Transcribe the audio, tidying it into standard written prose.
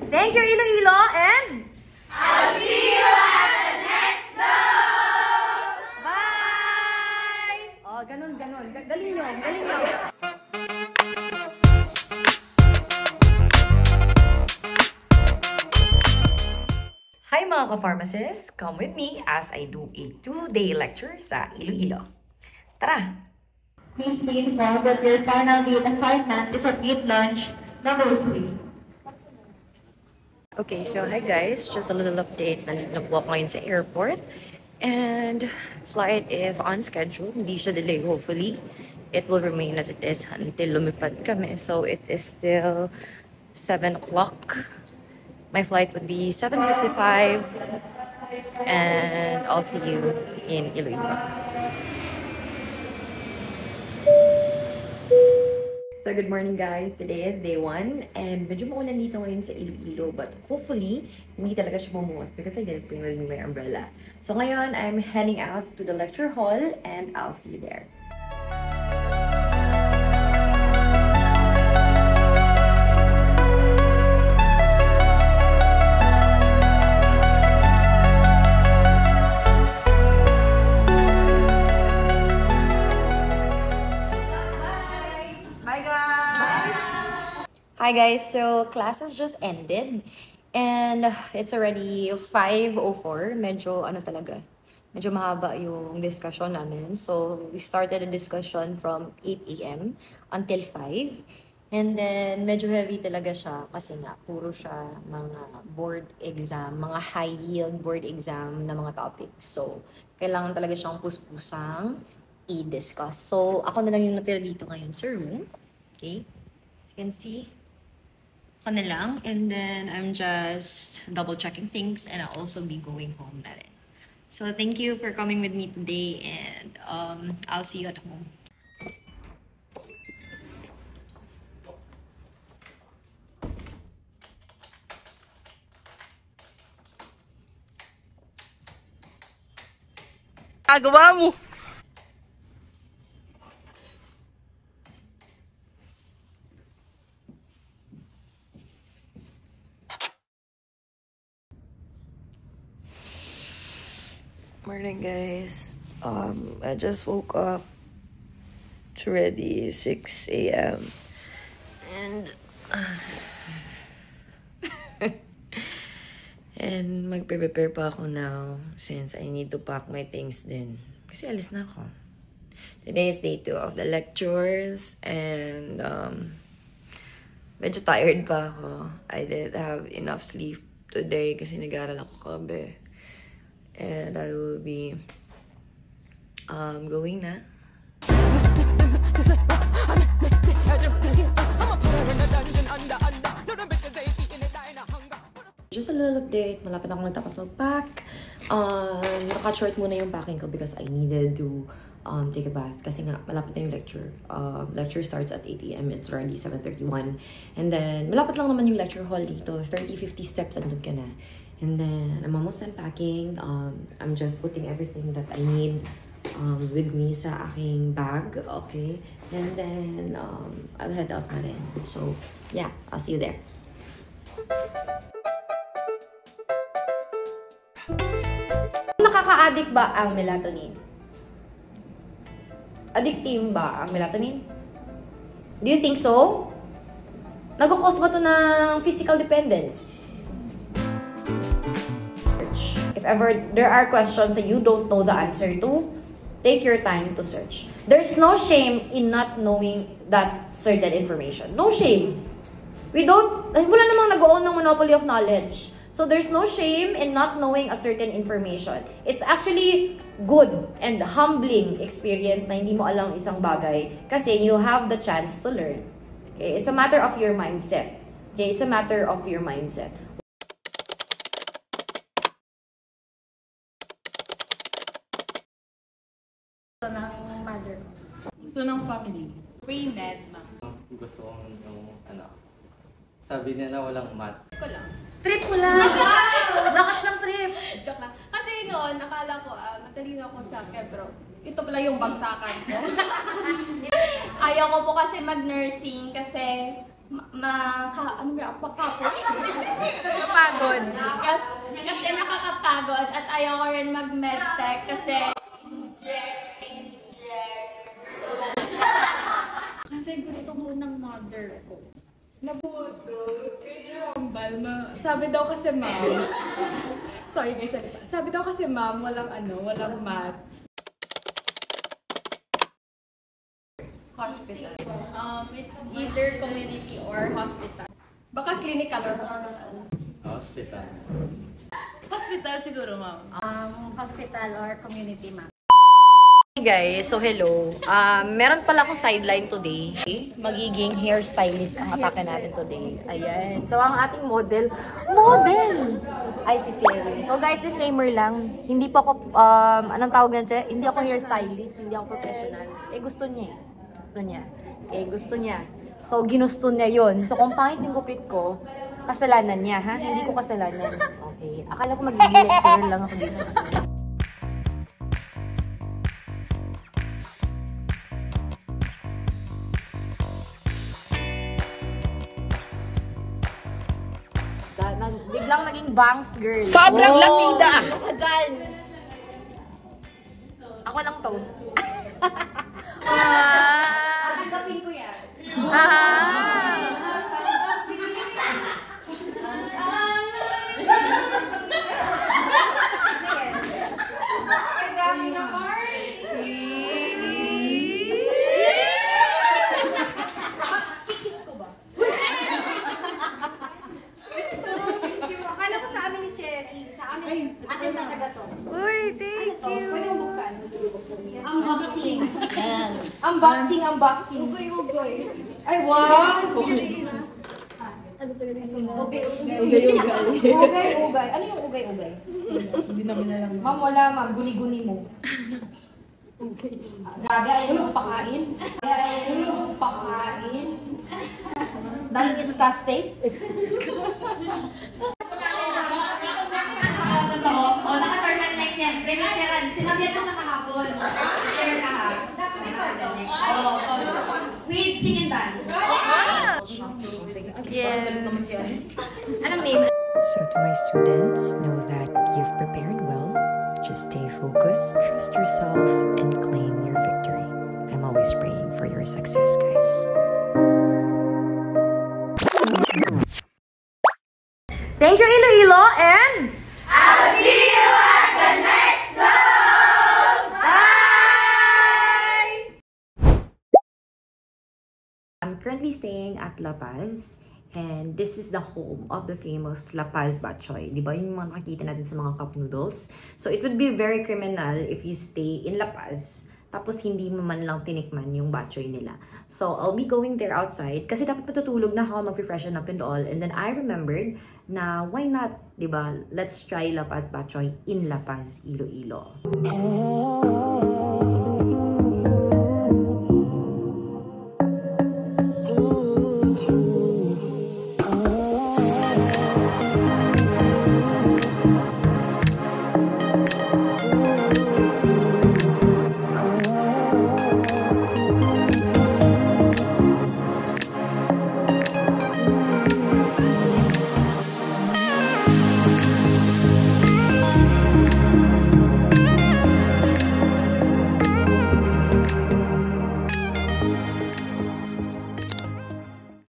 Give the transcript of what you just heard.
Thank you, Iloilo, and I'll see you at the next vlog! Bye! Oh, ganun. Galing nyo. Hi mga ka-pharmacists! Come with me as I do a 2-day lecture sa Iloilo. Tara! Please be informed that your final date assignment is at eat lunch number 3. Okay, so hi guys, just a little update. Nandito na po ako ngayon sa airport. And flight is on schedule. Hindi siya delay, hopefully. It will remain as it is until lumipad kami. So it is still 7 o'clock. My flight would be 7:55. And I'll see you in Iloilo. So good morning guys, today is day 1 and medyo maulan dito ngayon sa Iloilo but hopefully hindi talaga siya bumuhos because I didn't bring with me my umbrella. So ngayon, I'm heading out to the lecture hall and I'll see you there. Hi guys, so classes just ended and it's already 5:04. Medyo medyo mahaba yung discussion namin. So we started a discussion from 8 AM until 5. And then medyo heavy talaga siya kasi nga puro siya mga board exam, mga high yield board exam na mga topics. So kailangan talaga siyang puspusang i-discuss. So ako na lang yung natira dito ngayon sa room. Okay? You can see na lang, and then I'm just double checking things and I'll also be going home na rin. So thank you for coming with me today and I'll see you at home. Agawa mo! Morning guys, I just woke up. It's already 6 AM and and magpe-prepare pa ako now since I need to pack my things din kasi alis na ako. Today is day 2 of the lectures and medyo tired pa ako. I didn't have enough sleep today kasi nag-aaral ako kabe. And I will be going na. Just a little update. Malapit ako matapos mag-pack. Naka-short muna yung packing ko because I needed to take a bath. Kasi nga, malapit na yung lecture. Lecture starts at 8 AM. It's already 7:31. And then, malapit lang naman yung lecture hall dito. 30-50 steps, andun ka na. And then, I'm almost done packing. I'm just putting everything that I need with me sa aking bag. Okay? And then, I'll head out na rin. So, yeah. I'll see you there. Nakaka-addict ba ang melatonin? Addictive ba ang melatonin? Do you think so? Nag-cause ba ito ng physical dependence? If ever there are questions that you don't know the answer to, take your time to search. There's no shame in not knowing that certain information. No shame. Wala namang nag-own ng monopoly of knowledge. So there's no shame in not knowing a certain information. It's actually good and humbling experience na hindi mo alam isang bagay kasi you have the chance to learn. Okay? It's a matter of your mindset. Okay? It's a matter of your mindset. Gusto ng mother. Gusto ng family. Pre-med, ma. Gusto kong yung, sabi niya na walang math. Ko lang. Trip ko lang! Lakas ng trip! Joke lang. Kasi noon, nakala ko, matalino ako sa pero ito pala yung bagsakan ko. Ayaw ko po kasi mag-nursing kasi ano ba, pakapo. Napagod. Kasi nakakapagod at ayaw ko rin mag-medtech kasi gusto ko ng mother ko. Nabuto, kaya hambal. Sabi daw kasi ma'am, sorry guys, sabi daw kasi ma'am, walang math. Hospital. It's either community or hospital. Baka clinical or hospital. Hospital. Hospital siguro, ma'am. Hospital or community, ma'am. Hey guys, so hello. Meron pala akong sideline today. Magiging hairstylist ang atake natin today. Ayan. So ang ating model ay si Cherry. So guys, disclaimer lang. Hindi pa ako, anong tawag na siya? Hindi ako hairstylist, hindi ako professional. Gusto niya eh. Gusto niya. So ginusto niya yon. So kung pangit yung gupit ko, kasalanan niya ha? Hindi ko kasalanan. Okay. Akala ko magiging lecturer lang ako dito. Biglang naging bangs girl. Sobrang lamida! Ako dyan. Ako lang to. Tanggapin ko yan. Atin talaga to. Uy, thank you. Pwede mo buksan. Unboxing. Unboxing. Ugoy. Ay, wow! Ugay. Ano yung ugay? Hindi namin alam. Ma'am, wala ma'am. Guni-guni mo. Grabe, ayaw yung pakain. Dahil disgusting. Naka-turtleneck yan. Prepare sinabihan ko siya kahapon. Prepare ka ha. With sing and dance. Anong name? So to my students, know that you've prepared well. Just stay focused, trust yourself, and claim your victory. I'm always praying for your success, guys. Thank you, Iloilo, and I'll see you at the next vlog! bye! I'm currently staying at La Paz, and this is the home of the famous La Paz Bok Choy. Di ba yung mga nakikita natin sa mga cup noodles? So it would be very criminal if you stay in La Paz, tapos hindi mo man lang tinikman yung bok choy nila. So I'll be going there outside, kasi dapat matutulog na ako, mag-freshen up and all. And then I remembered na why not, di ba? Let's try La Paz Bok Choy in La Paz, Iloilo.